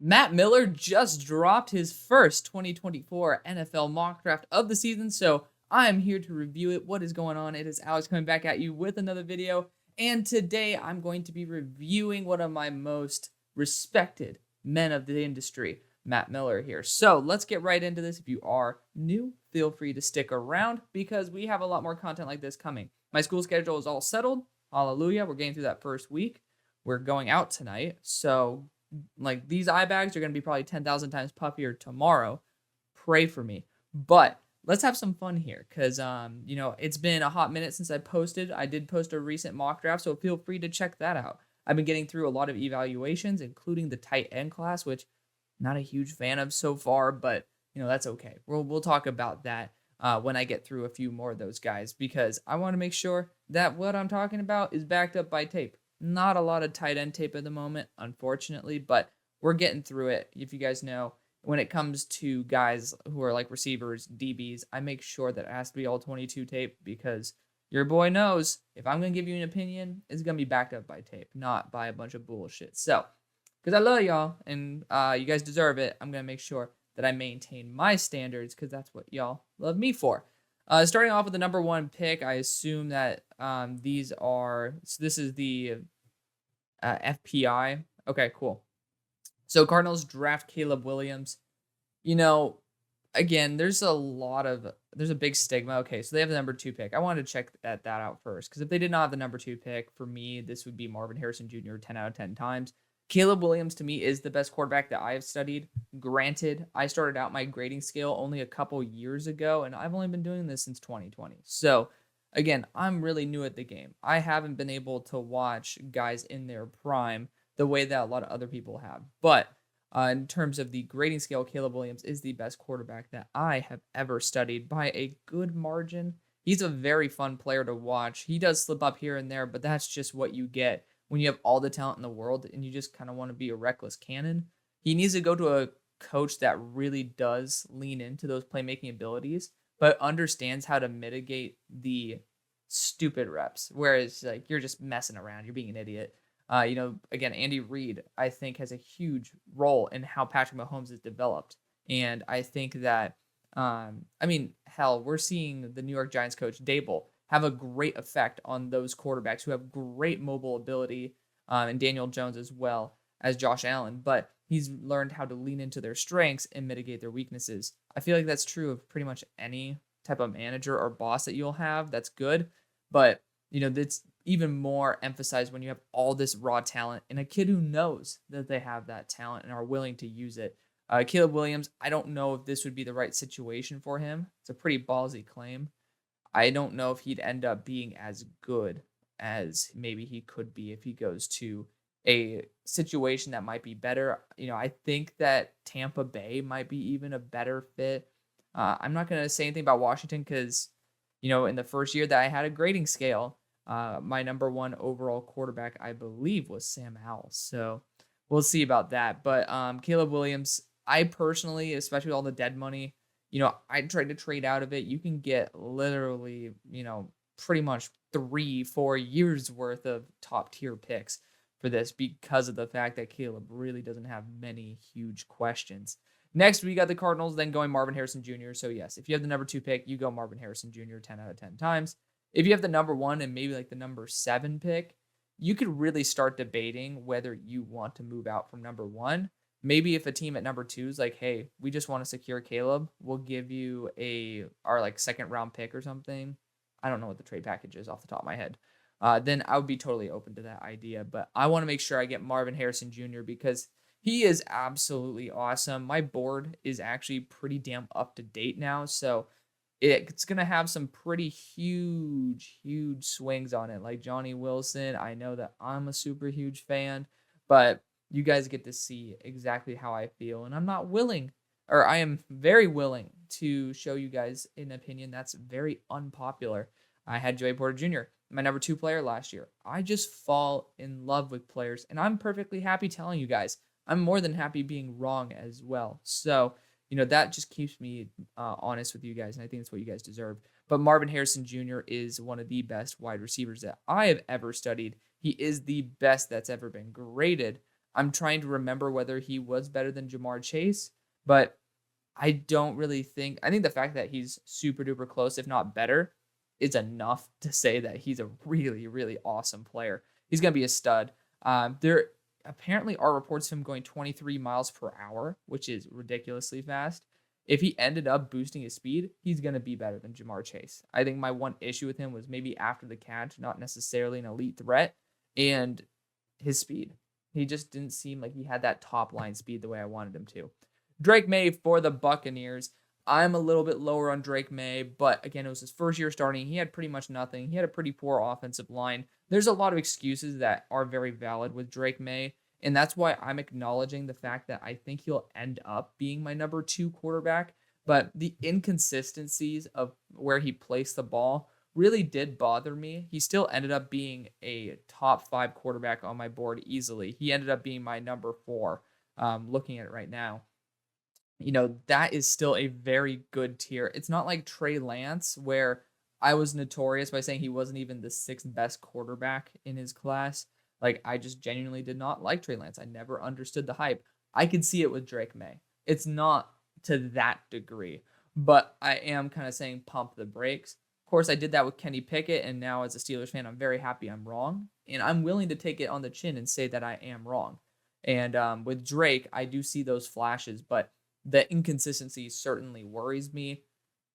Matt Miller just dropped his first 2024 NFL mock draft of the season, so I'm here to review it. What is going on? It is Alex coming back at you with another video, and today I'm going to be reviewing one of my most respected men of the industry, Matt Miller here. So let's get right into this. If you are new, feel free to stick around because we have a lot more content like this coming. My school schedule is all settled. Hallelujah. We're getting through that first week. We're going out tonight, so like these eye bags are going to be probably 10,000 times puffier tomorrow. Pray for me. But let's have some fun here because, it's been a hot minute since I posted. I did post a recent mock draft, so feel free to check that out. I've been getting through a lot of evaluations, including the tight end class, which I'm not a huge fan of so far, but, that's okay. We'll talk about that when I get through a few more of those guys because I want to make sure that what I'm talking about is backed up by tape. Not a lot of tight end tape at the moment, unfortunately, but we're getting through it. If you guys know, when it comes to guys who are like receivers, DBs, I make sure that it has to be all 22 tape because your boy knows if I'm going to give you an opinion, it's going to be backed up by tape, not by a bunch of bullshit. So, because I love y'all and you guys deserve it, I'm going to make sure that I maintain my standards because that's what y'all love me for. Starting off with the number one pick, I assume that this is the FPI. Okay, cool. So Cardinals draft Caleb Williams. Again, there's a big stigma. Okay, so they have the number 2 pick. I wanted to check that out first because if they did not have the number 2 pick, for me, this would be Marvin Harrison Jr. 10 out of 10 times. Caleb Williams, to me, is the best quarterback that I have studied. Granted, I started out my grading scale only a couple years ago, and I've only been doing this since 2020. So, again, I'm really new at the game. I haven't been able to watch guys in their prime the way that a lot of other people have. But in terms of the grading scale, Caleb Williams is the best quarterback that I have ever studied by a good margin. He's a very fun player to watch. He does slip up here and there, but that's just what you get when you have all the talent in the world and you just kind of want to be a reckless cannon. He needs to go to a coach that really does lean into those playmaking abilities, but understands how to mitigate the stupid reps. Whereas like you're just messing around, you're being an idiot. Again, Andy Reid, I think, has a huge role in how Patrick Mahomes is developed. And I think that, we're seeing the New York Giants coach Dable have a great effect on those quarterbacks who have great mobile ability, and Daniel Jones as well as Josh Allen. But he's learned how to lean into their strengths and mitigate their weaknesses. I feel like that's true of pretty much any type of manager or boss that you'll have. That's good. But, that's even more emphasized when you have all this raw talent and a kid who knows that they have that talent and are willing to use it. Caleb Williams, I don't know if this would be the right situation for him. It's a pretty ballsy claim. I don't know if he'd end up being as good as maybe he could be if he goes to a situation that might be better. I think that Tampa Bay might be even a better fit. I'm not going to say anything about Washington because, in the first year that I had a grading scale, my number 1 overall quarterback, I believe, was Sam Howell. So we'll see about that. But Caleb Williams, I personally, especially with all the dead money, I tried to trade out of it. You can get literally, pretty much 3-4 years worth of top tier picks for this because of the fact that Caleb really doesn't have many huge questions. Next, we got the Cardinals, then going Marvin Harrison Jr. So yes, if you have the number 2 pick, you go Marvin Harrison Jr. 10 out of 10 times. If you have the number 1 and maybe like the number 7 pick, you could really start debating whether you want to move out from number 1. Maybe if a team at number 2 is like, hey, we just want to secure Caleb, we'll give you our like 2nd round pick or something. I don't know what the trade package is off the top of my head. Then I would be totally open to that idea. But I want to make sure I get Marvin Harrison Jr. because he is absolutely awesome. My board is actually pretty damn up to date now. So it's going to have some pretty huge swings on it. Like Johnny Wilson, I know that I'm a super huge fan, but you guys get to see exactly how I feel. And I am very willing to show you guys an opinion that's very unpopular. I had Joey Porter Jr., my number 2 player last year. I just fall in love with players, and I'm perfectly happy telling you guys. I'm more than happy being wrong as well. So, that just keeps me honest with you guys, and I think that's what you guys deserve. But Marvin Harrison Jr. is one of the best wide receivers that I have ever studied. He is the best that's ever been graded. I'm trying to remember whether he was better than Jamar Chase, but I don't really think I think the fact that he's super duper close, if not better, is enough to say that he's a really, really awesome player. He's gonna be a stud. There apparently are reports of him going 23 miles per hour, which is ridiculously fast. If he ended up boosting his speed, he's gonna be better than Jamar Chase. I think my one issue with him was maybe after the catch, not necessarily an elite threat, and his speed. He just didn't seem like he had that top line speed the way I wanted him to. Drake May for the Buccaneers. I'm a little bit lower on Drake May, but again, it was his first year starting. He had pretty much nothing. He had a pretty poor offensive line. There's a lot of excuses that are very valid with Drake May, and that's why I'm acknowledging the fact that I think he'll end up being my number 2 quarterback. But the inconsistencies of where he placed the ball really did bother me. He still ended up being a top 5 quarterback on my board easily. He ended up being my number 4, looking at it right now. That is still a very good tier. It's not like Trey Lance, where I was notorious by saying he wasn't even the 6th best quarterback in his class. Like, I just genuinely did not like Trey Lance. I never understood the hype. I could see it with Drake May. It's not to that degree, but I am kind of saying pump the brakes. Of course, I did that with Kenny Pickett, and now as a Steelers fan, I'm very happy I'm wrong, and I'm willing to take it on the chin and say that I am wrong. And with Drake, I do see those flashes, but the inconsistency certainly worries me.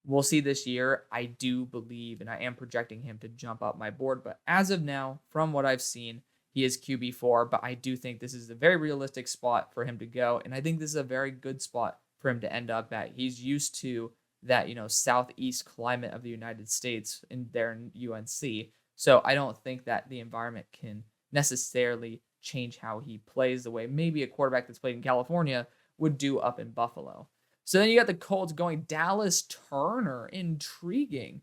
We'll see this year. I do believe, and I am projecting him to jump up my board. But as of now, from what I've seen, he is QB4. But I do think this is a very realistic spot for him to go. And I think this is a very good spot for him to end up at. He's used to that, southeast climate of the United States there in UNC. So I don't think that the environment can necessarily change how he plays the way maybe a quarterback that's played in California would do up in Buffalo. So then you got the Colts going Dallas Turner. Intriguing.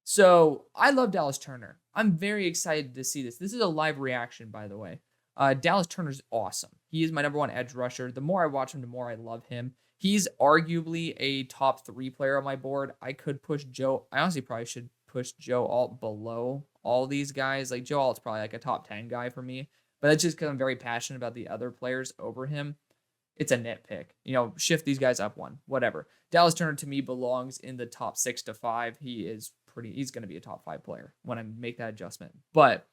So I love Dallas Turner. I'm very excited to see this. This is a live reaction, by the way. Dallas Turner's awesome. He is my number 1 edge rusher. The more I watch him, the more I love him. He's arguably a top 3 player on my board. I honestly probably should push Joe Alt below all these guys. Like, Joe Alt's probably like a top 10 guy for me. But that's just because I'm very passionate about the other players over him. It's a nitpick. Shift these guys up 1, whatever. Dallas Turner to me belongs in the top 6 to 5. He's going to be a top 5 player when I make that adjustment. But,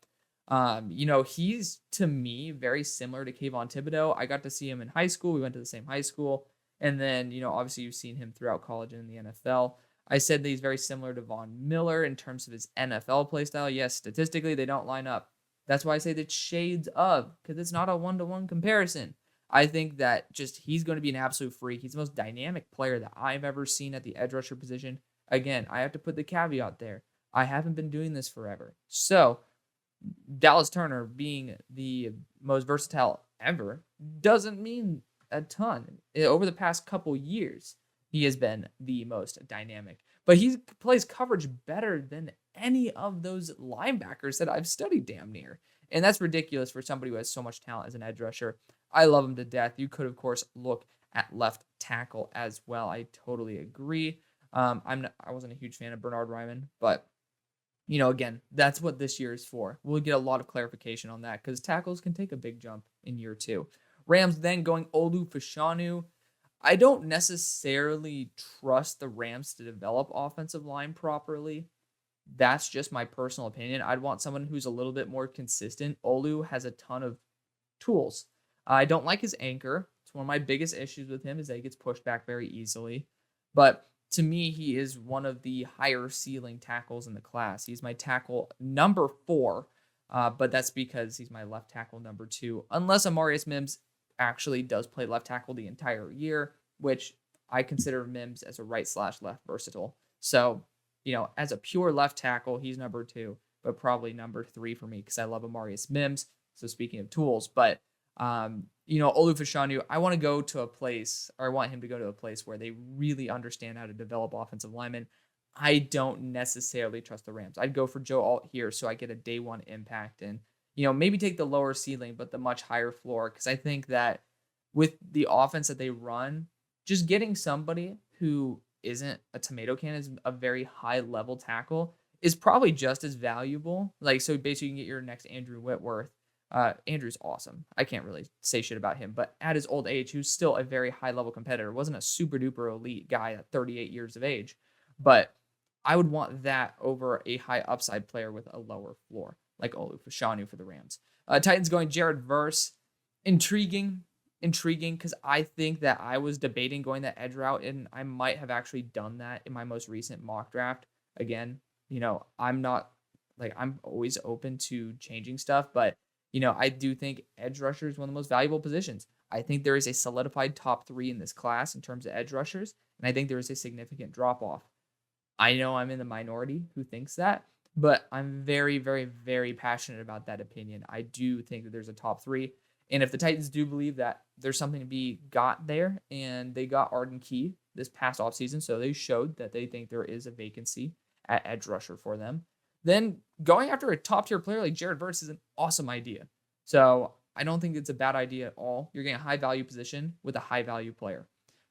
he's to me very similar to Kayvon Thibodeau. I got to see him in high school. We went to the same high school. And then, obviously you've seen him throughout college and in the NFL. I said that he's very similar to Von Miller in terms of his NFL play style. Yes, statistically, they don't line up. That's why I say that shades of, because it's not a 1-to-1 comparison. I think that he's going to be an absolute freak. He's the most dynamic player that I've ever seen at the edge rusher position. Again, I have to put the caveat there. I haven't been doing this forever. So, Dallas Turner being the most versatile ever doesn't mean a ton. Over the past couple years, he has been the most dynamic. But he plays coverage better than any of those linebackers that I've studied damn near. And that's ridiculous for somebody who has so much talent as an edge rusher. I love him to death. You could, of course, look at left tackle as well. I totally agree. I wasn't a huge fan of Bernard Ryman, but again, that's what this year is for. We'll get a lot of clarification on that because tackles can take a big jump in year 2. Rams then going Olu Fashanu. I don't necessarily trust the Rams to develop offensive line properly. That's just my personal opinion. I'd want someone who's a little bit more consistent. Olu has a ton of tools. I don't like his anchor. It's one of my biggest issues with him is that he gets pushed back very easily. But to me, he is one of the higher ceiling tackles in the class. He's my tackle number 4, but that's because he's my left tackle number 2. Unless Amarius Mims actually does play left tackle the entire year, which I consider Mims as a right/left versatile. So, as a pure left tackle, he's number 2, but probably number 3 for me because I love Amarius Mims. So speaking of tools, but Olu Fashanu, I want him to go to a place where they really understand how to develop offensive linemen. I don't necessarily trust the Rams. I'd go for Joe Alt here so I get a day 1 impact and, maybe take the lower ceiling, but the much higher floor. Because I think that with the offense that they run, just getting somebody who isn't a tomato can is a very high level tackle is probably just as valuable. Like, so basically you can get your next Andrew Whitworth Andrew's awesome. I can't really say shit about him, but at his old age, he was still a very high level competitor. Wasn't a super duper elite guy at 38 years of age, but I would want that over a high upside player with a lower floor, like Olu Fashanu for the Rams. Titans going Jared Verse. Intriguing, because I think that I was debating going that edge route, and I might have actually done that in my most recent mock draft. Again, I'm not I'm always open to changing stuff, but I do think edge rusher is one of the most valuable positions. I think there is a solidified top 3 in this class in terms of edge rushers, and I think there is a significant drop off. I know I'm in the minority who thinks that, but I'm very, very, very passionate about that opinion. I do think that there's a top 3. And if the Titans do believe that there's something to be got there, and they got Arden Key this past offseason, so they showed that they think there is a vacancy at edge rusher for them, then going after a top-tier player like Jared Verse is an awesome idea. So I don't think it's a bad idea at all. You're getting a high-value position with a high-value player.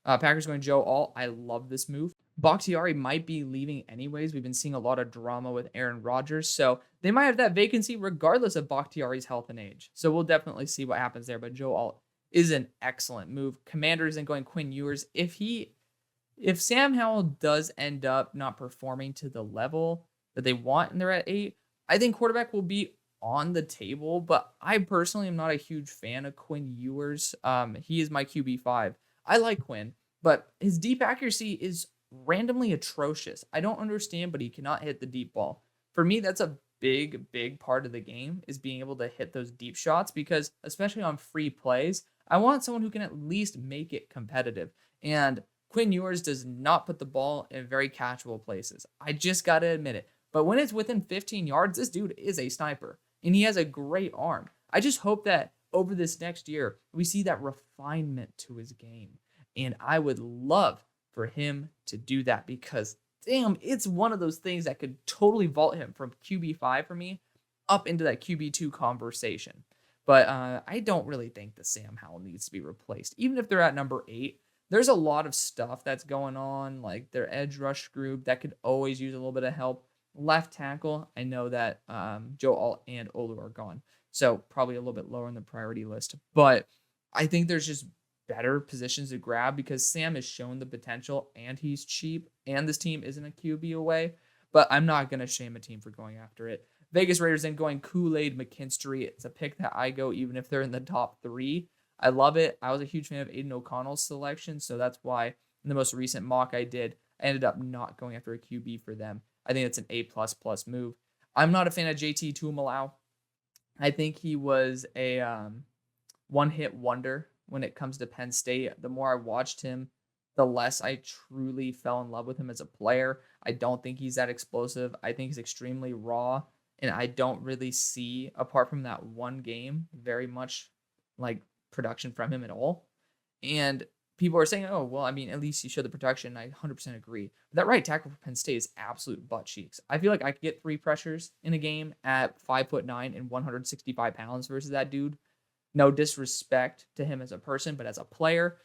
Packers going Joe Alt. I love this move. Bakhtiari might be leaving anyways. We've been seeing a lot of drama with Aaron Rodgers, so they might have that vacancy regardless of Bakhtiari's health and age. So we'll definitely see what happens there, but Joe Alt is an excellent move. Commanders and going Quinn Ewers. If Sam Howell does end up not performing to the level that they want and they're at 8, I think quarterback will be on the table, but I personally am not a huge fan of Quinn Ewers. He is my QB5. I like Quinn, but his deep accuracy is randomly atrocious. I don't understand, but he cannot hit the deep ball. For me, that's a big, big part of the game, is being able to hit those deep shots, because especially on free plays, I want someone who can at least make it competitive. And Quinn Ewers does not put the ball in very catchable places. I just got to admit it. But when it's within 15 yards, this dude is a sniper, and he has a great arm. I just hope that over this next year, we see that refinement to his game. And I would love for him to do that, because damn, it's one of those things that could totally vault him from QB5 for me up into that QB2 conversation. But I don't really think that Sam Howell needs to be replaced. Even if they're at number 8, there's a lot of stuff that's going on, like their edge rush group that could always use a little bit of help. Left tackle, I know that Joe Alt and Olu are gone, so probably a little bit lower on the priority list. But I think there's just better positions to grab, because Sam has shown the potential and he's cheap, and this team isn't a QB away. But I'm not going to shame a team for going after it. Vegas Raiders then going Kool-Aid McKinstry. It's a pick that I go even if they're in the top 3. I love it. I was a huge fan of Aiden O'Connell's selection, so that's why in the most recent mock I did, I ended up not going after a QB for them. I think it's an A++ move. I'm not a fan of JT Tuimoloau. I think he was a one-hit wonder when it comes to Penn State. The more I watched him, the less I truly fell in love with him as a player. I don't think he's that explosive. I think he's extremely raw, and I don't really see, apart from that one game, very much like production from him at all. And people are saying, oh, well, I mean, at least he showed the production. I 100% agree. But that right tackle for Penn State is absolute butt cheeks. I feel like I could get 3 pressures in a game at 5'9" and 165 pounds versus that dude. No disrespect to him as a person, but as a player,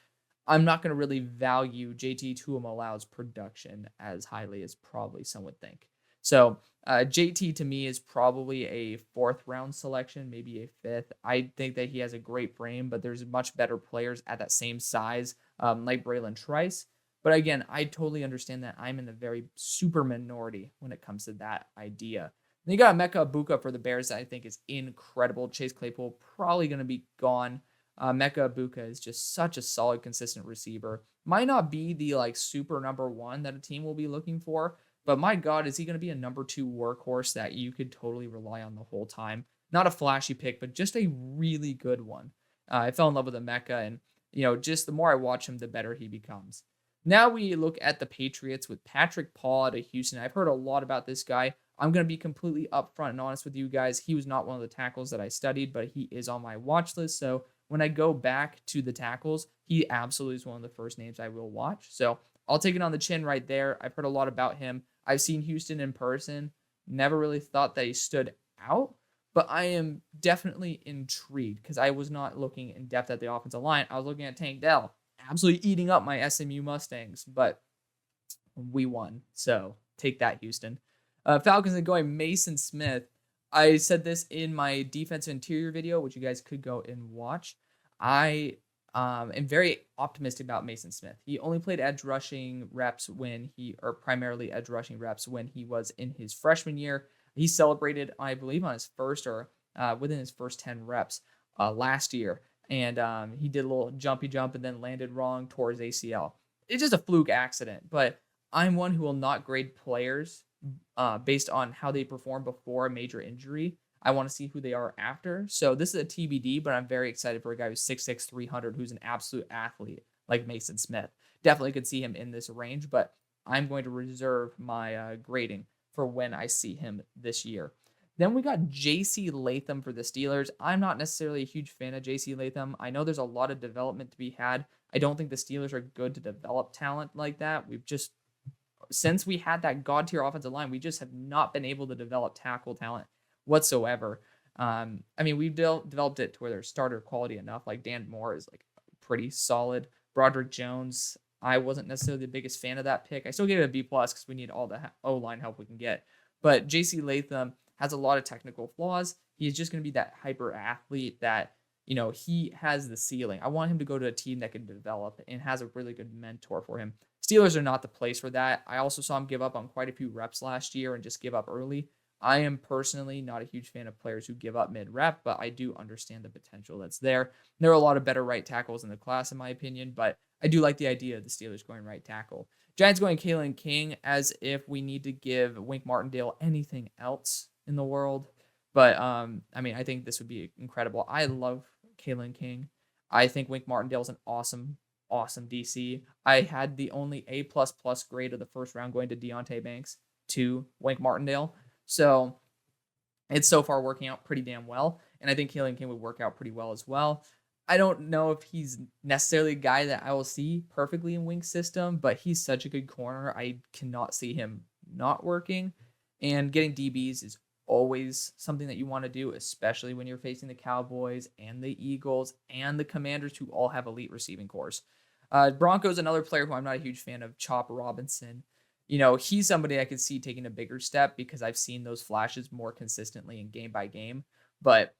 I'm not going to really value JT Tuimoloau's production as highly as probably some would think. So JT to me is probably a 4th round selection, maybe a 5th. I think that he has a great frame, but there's much better players at that same size, like Braylon Trice. But again, I totally understand that I'm in the very super minority when it comes to that idea. Then you got Emeka Egbuka for the Bears that I think is incredible. Chase Claypool probably going to be gone. Emeka Egbuka is just such a solid, consistent receiver. Might not be the super number 1 that a team will be looking for, but my God, is he going to be a number 2 workhorse that you could totally rely on the whole time? Not a flashy pick, but just a really good one. I fell in love with Emeka, and just the more I watch him, the better he becomes. Now we look at the Patriots with Patrick Paul out of Houston. I've heard a lot about this guy. I'm going to be completely upfront and honest with you guys. He was not one of the tackles that I studied, but he is on my watch list. So when I go back to the tackles, he absolutely is one of the first names I will watch. So I'll take it on the chin right there. I've heard a lot about him. I've seen Houston in person. Never really thought that he stood out, but I am definitely intrigued because I was not looking in depth at the offensive line. I was looking at Tank Dell, absolutely eating up my SMU Mustangs, but we won. So take that, Houston. Falcons are going Mason Smith. I said this in my defensive interior video, which you guys could go and watch. I am very optimistic about Mason Smith. He only played edge rushing reps or primarily edge rushing reps when he was in his freshman year. He celebrated, I believe, on his first or within his first 10 reps last year. And he did a little jumpy jump and then landed wrong towards ACL. It's just a fluke accident, but I'm one who will not grade players based on how they perform before a major injury. I want to see who they are after. So this is a TBD, but I'm very excited for a guy who's 6'6", 300, who's an absolute athlete like Mason Smith. Definitely could see him in this range, but I'm going to reserve my grading for when I see him this year. Then we got J.C. Latham for the Steelers. I'm not necessarily a huge fan of J.C. Latham. I know there's a lot of development to be had. I don't think the Steelers are good to develop talent like that. Since we had that god tier offensive line, we just have not been able to develop tackle talent whatsoever. We've developed it to where they're starter quality enough. Like Dan Moore is like pretty solid. Broderick Jones, I wasn't necessarily the biggest fan of that pick. I still gave it a B+ because we need all the O-line help we can get. But J.C. Latham has a lot of technical flaws. He's just going to be that hyper athlete that, he has the ceiling. I want him to go to a team that can develop and has a really good mentor for him. Steelers are not the place for that. I also saw him give up on quite a few reps last year and just give up early. I am personally not a huge fan of players who give up mid-rep, but I do understand the potential that's there. There are a lot of better right tackles in the class, in my opinion, but I do like the idea of the Steelers going right tackle. Giants going Kalen King, as if we need to give Wink Martindale anything else in the world. But, I think this would be incredible. I love Kalen King. I think Wink Martindale is an awesome DC. I had the only A++ grade of the first round going to Deontay Banks to Wink Martindale. So it's so far working out pretty damn well. And I think Kalen King would work out pretty well as well. I don't know if he's necessarily a guy that I will see perfectly in Wink's system, but he's such a good corner. I cannot see him not working. And getting DBs is always something that you want to do, especially when you're facing the Cowboys and the Eagles and the Commanders, who all have elite receiving cores. Broncos, another player who I'm not a huge fan of, Chop Robinson. He's somebody I could see taking a bigger step because I've seen those flashes more consistently in game by game. But,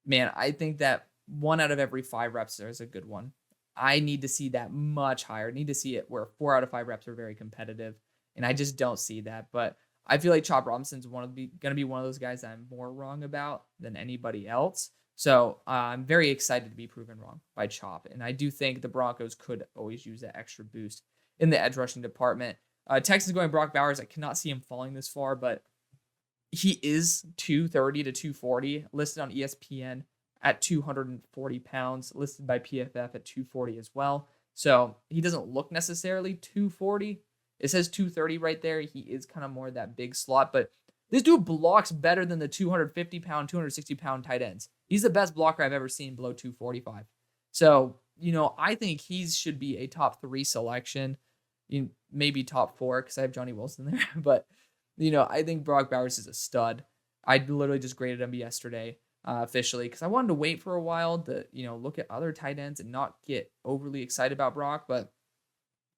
man, I think that 1 out of every 5 reps there is a good one. I need to see that much higher. I need to see it where 4 out of 5 reps are very competitive, and I just don't see that. But I feel like Chop Robinson's going to be one of those guys that I'm more wrong about than anybody else. So I'm very excited to be proven wrong by Chop. And I do think the Broncos could always use that extra boost in the edge rushing department. Texans going Brock Bowers. I cannot see him falling this far, but he is 230 to 240, listed on ESPN at 240 pounds, listed by PFF at 240 as well. So he doesn't look necessarily 240. It says 230 right there. He is kind of more that big slot, but this dude blocks better than the 250-pound, 260-pound tight ends. He's the best blocker I've ever seen below 245. So, I think he should be a top 3 selection, maybe top 4 because I have Johnny Wilson there. But, I think Brock Bowers is a stud. I literally just graded him yesterday officially because I wanted to wait for a while to, look at other tight ends and not get overly excited about Brock. But,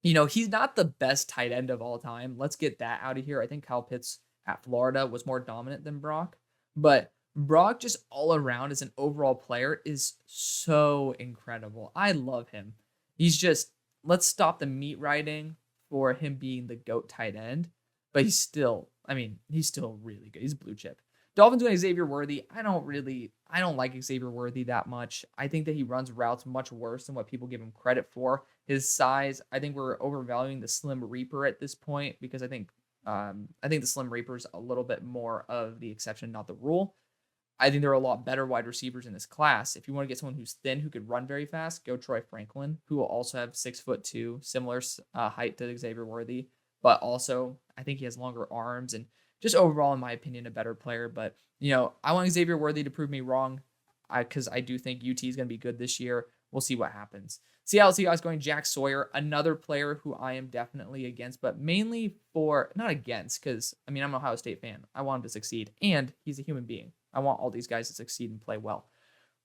he's not the best tight end of all time. Let's get that out of here. I think Kyle Pitts at Florida was more dominant than Brock. But Brock, just all around as an overall player, is so incredible. I love him. He's just, let's stop the meat riding for him being the GOAT tight end. But he's still really good. He's blue chip. Dolphins doing Xavier Worthy. I don't like Xavier Worthy that much. I think that he runs routes much worse than what people give him credit for. His size, I think we're overvaluing the Slim Reaper at this point because I think the Slim Reaper is a little bit more of the exception, not the rule. I think there are a lot better wide receivers in this class. If you want to get someone who's thin, who could run very fast, go Troy Franklin, who will also have 6'2", similar height to Xavier Worthy, but also I think he has longer arms and just overall, in my opinion, a better player. But, I want Xavier Worthy to prove me wrong because I do think UT is going to be good this year. We'll see what happens. Seattle Seahawks going Jack Sawyer, another player who I am definitely against, but mainly not against because, I'm an Ohio State fan. I want him to succeed, and he's a human being. I want all these guys to succeed and play well.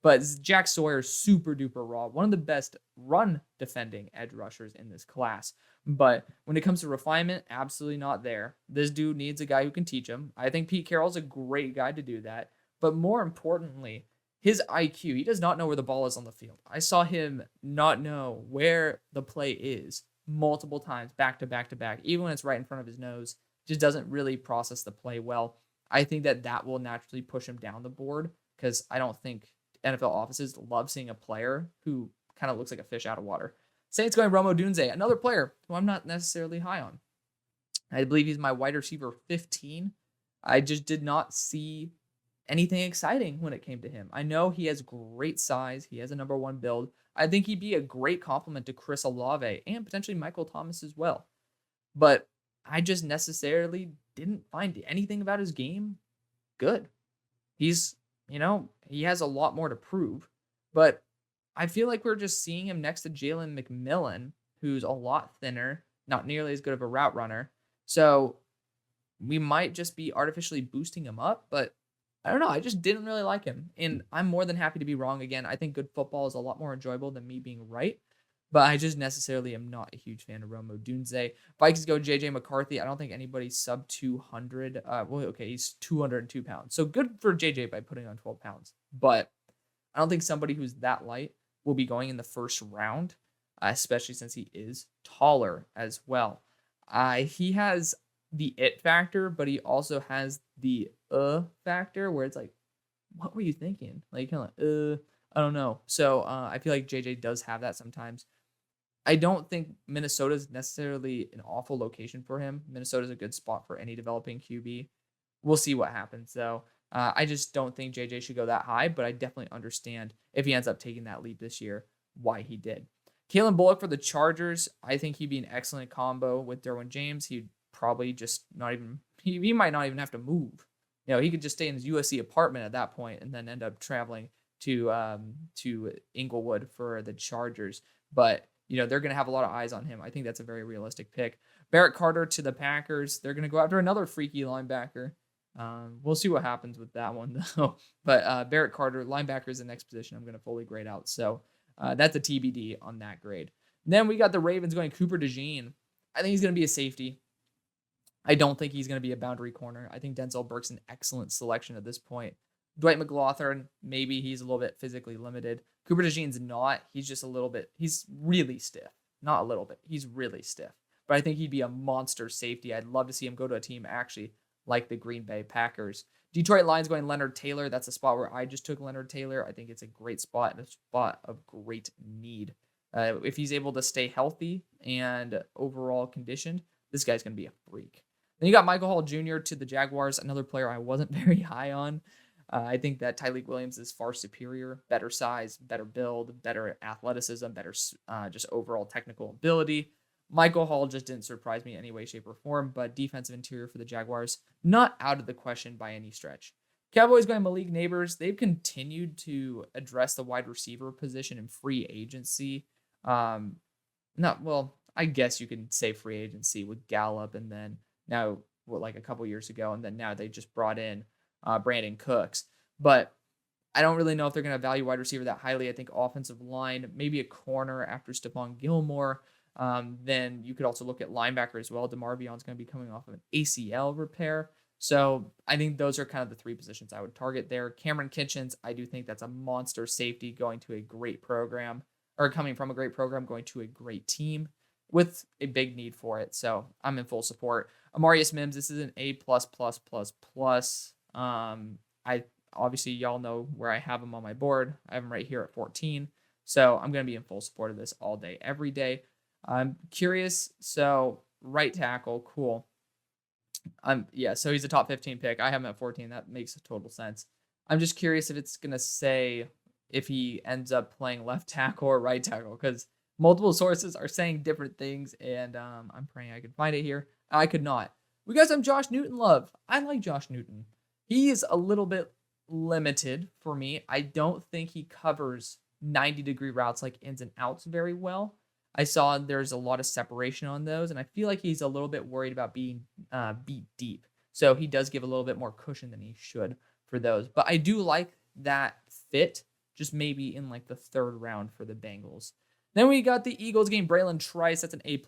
But Jack Sawyer is super duper raw. One of the best run defending edge rushers in this class. But when it comes to refinement, absolutely not there. This dude needs a guy who can teach him. I think Pete Carroll's a great guy to do that. but more importantly, his IQ. He does not know where the ball is on the field. I saw him not know where the play is multiple times, back to back to back, even when it's right in front of his nose. Just doesn't really process the play well. I think that will naturally push him down the board because I don't think NFL offices love seeing a player who kind of looks like a fish out of water. Saints going Rome Odunze, another player who I'm not necessarily high on. I believe he's my wide receiver 15. I just did not see anything exciting when it came to him. I know he has great size. He has a number 1 build. I think he'd be a great complement to Chris Olave and potentially Michael Thomas as well. But I just necessarily didn't find anything about his game good. He's, he has a lot more to prove, but I feel like we're just seeing him next to Jalen McMillan, who's a lot thinner, not nearly as good of a route runner. So we might just be artificially boosting him up, but I don't know. I just didn't really like him. And I'm more than happy to be wrong again. I think good football is a lot more enjoyable than me being right. But I just necessarily am not a huge fan of Rome Odunze. Vikings go JJ McCarthy. I don't think anybody's sub 200. He's 202 pounds. So good for JJ by putting on 12 pounds. But I don't think somebody who's that light will be going in the first round, especially since he is taller as well. He has the it factor, but he also has the factor where it's like, what were you thinking? Like, kind of I don't know. So I feel like JJ does have that sometimes. I don't think Minnesota is necessarily an awful location for him. Minnesota is a good spot for any developing QB. We'll see what happens, though. I just don't think JJ should go that high, but I definitely understand if he ends up taking that leap this year, why he did. Kalen Bullock for the Chargers. I think he'd be an excellent combo with Derwin James. He'd probably just not even, he might not even have to move. He could just stay in his USC apartment at that point and then end up traveling to Inglewood for the Chargers. But they're going to have a lot of eyes on him. I think that's a very realistic pick. Barrett Carter to the Packers. They're going to go after another freaky linebacker. We'll see what happens with that one, though. But Barrett Carter, linebacker, is the next position I'm going to fully grade out. So that's a TBD on that grade. And then we got the Ravens going Cooper DeJean. I think he's going to be a safety. I don't think he's going to be a boundary corner. I think Denzel Burke's an excellent selection at this point. Dwight McLaughlin, maybe he's a little bit physically limited. Cooper DeJean's not. He's just a little bit. He's really stiff. Not a little bit. He's really stiff. But I think he'd be a monster safety. I'd love to see him go to a team actually like the Green Bay Packers. Detroit Lions going Leonard Taylor. That's a spot where I just took Leonard Taylor. I think it's a great spot and a spot of great need. If he's able to stay healthy and overall conditioned, this guy's going to be a freak. Then you got Michael Hall Jr. to the Jaguars, another player I wasn't very high on. I think that Tyreek Williams is far superior, better size, better build, better athleticism, better just overall technical ability. Michael Hall just didn't surprise me in any way, shape, or form, but defensive interior for the Jaguars, not out of the question by any stretch. Cowboys going Malik Neighbors. They've continued to address the wide receiver position in free agency. I guess you can say free agency with Gallup, and then now, like a couple years ago, and then now they just brought in Brandon Cooks. But I don't really know if they're going to value wide receiver that highly. I think offensive line, maybe a corner after Stephon Gilmore. Then you could also look at linebacker as well. DeMarvion's going to be coming off of an ACL repair. So I think those are kind of the three positions I would target there. Cameron Kitchens, I do think that's a monster safety going to a great program, or coming from a great program going to a great team with a big need for it. So I'm in full support. Amarius Mims, this is an A+++++. I obviously, y'all know where I have him on my board. I have him right here at 14. So I'm going to be in full support of this all day, every day. I'm curious. So right tackle, cool. So he's a top 15 pick. I have him at 14. That makes total sense. I'm just curious if it's going to say if he ends up playing left tackle or right tackle, because multiple sources are saying different things, and I'm praying I could find it here. I could not. We got some Josh Newton love. I like Josh Newton. He is a little bit limited for me. I don't think he covers 90-degree routes like ins and outs very well. I saw there's a lot of separation on those, and I feel like he's a little bit worried about being beat deep. So he does give a little bit more cushion than he should for those. But I do like that fit, just maybe in like the third round for the Bengals. Then we got the Eagles game Braylon Trice. That's an A++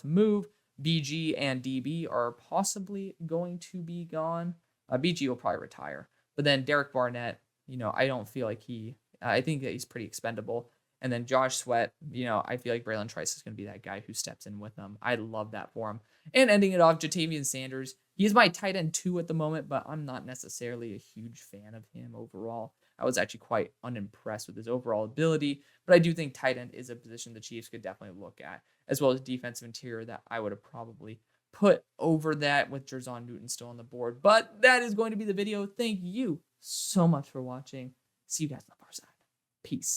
move. BG and DB are possibly going to be gone. BG will probably retire. But then Derek Barnett, I don't feel like I think that he's pretty expendable. And then Josh Sweat, I feel like Braylon Trice is going to be that guy who steps in with them. I love that for him. And ending it off, Jatavian Sanders. He is my tight end 2 at the moment, but I'm not necessarily a huge fan of him overall. I was actually quite unimpressed with his overall ability, but I do think tight end is a position the Chiefs could definitely look at, as well as defensive interior that I would have probably put over that with Jerzon Newton still on the board. But that is going to be the video. Thank you so much for watching. See you guys on the far side. Peace.